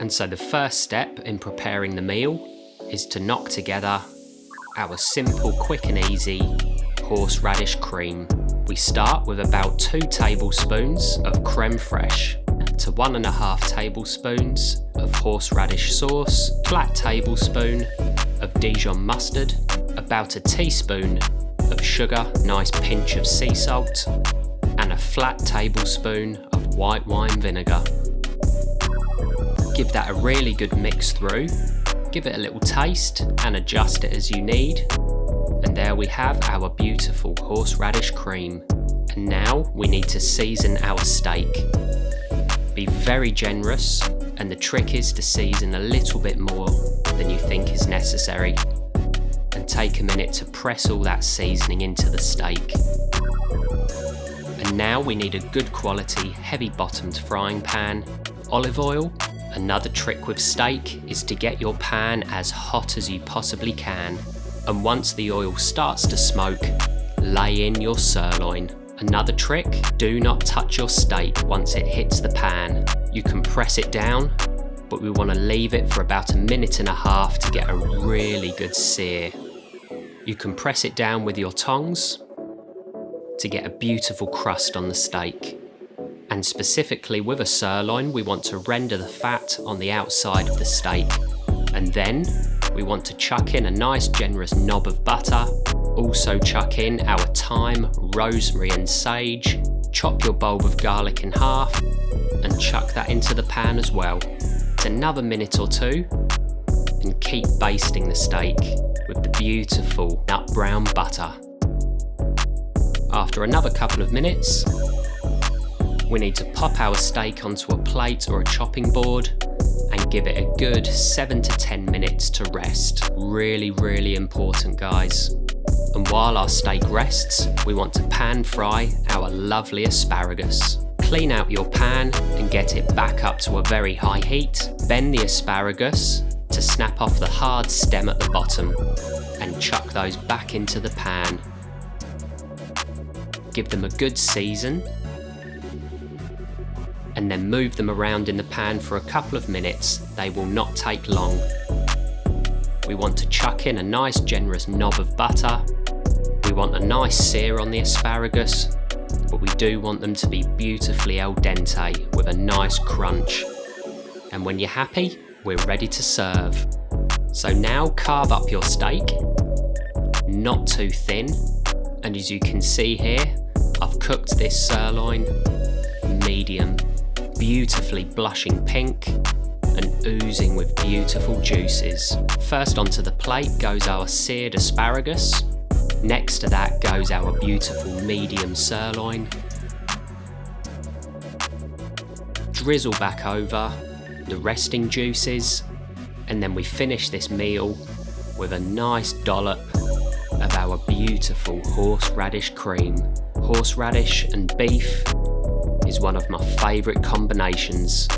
And so the first step in preparing the meal is to knock together our simple, quick and easy horseradish cream. We start with about 2 tablespoons of creme fraiche to 1.5 tablespoons of horseradish sauce, flat tablespoon of Dijon mustard, about a teaspoon of sugar, nice pinch of sea salt, and a flat tablespoon of white wine vinegar. Give that a really good mix through, give it a little taste and adjust it as you need. And there we have our beautiful horseradish cream. And now we need to season our steak. Be very generous, and the trick is to season a little bit more than you think is necessary. And take a minute to press all that seasoning into the steak. And now we need a good quality, heavy bottomed frying pan, olive oil. Another trick with steak is to get your pan as hot as you possibly can. And once the oil starts to smoke, lay in your sirloin. Another trick, do not touch your steak once it hits the pan. You can press it down, but we want to leave it for about 1.5 minutes to get a really good sear. You can press it down with your tongs to get a beautiful crust on the steak. And specifically with a sirloin, we want to render the fat on the outside of the steak. And then we want to chuck in a nice generous knob of butter. Also chuck in our thyme, rosemary and sage. Chop your bulb of garlic in half and chuck that into the pan as well. It's another 1 minute or 2 and keep basting the steak with the beautiful nut brown butter. After another couple of minutes, we need to pop our steak onto a plate or a chopping board and give it a good 7 to 10 minutes to rest. Really, really important, guys. And while our steak rests, we want to pan fry our lovely asparagus. Clean out your pan and get it back up to a very high heat. Bend the asparagus to snap off the hard stem at the bottom and chuck those back into the pan. Give them a good season and then move them around in the pan for a couple of minutes. They will not take long. We want to chuck in a nice generous knob of butter. We want a nice sear on the asparagus, but we do want them to be beautifully al dente with a nice crunch. And when you're happy, we're ready to serve. So now carve up your steak, not too thin. And as you can see here, I've cooked this sirloin medium, beautifully blushing pink and oozing with beautiful juices. First onto the plate goes our seared asparagus. Next to that goes our beautiful medium sirloin. Drizzle back over the resting juices, and then we finish this meal with a nice dollop of our beautiful horseradish cream. Horseradish and beef is one of my favourite combinations.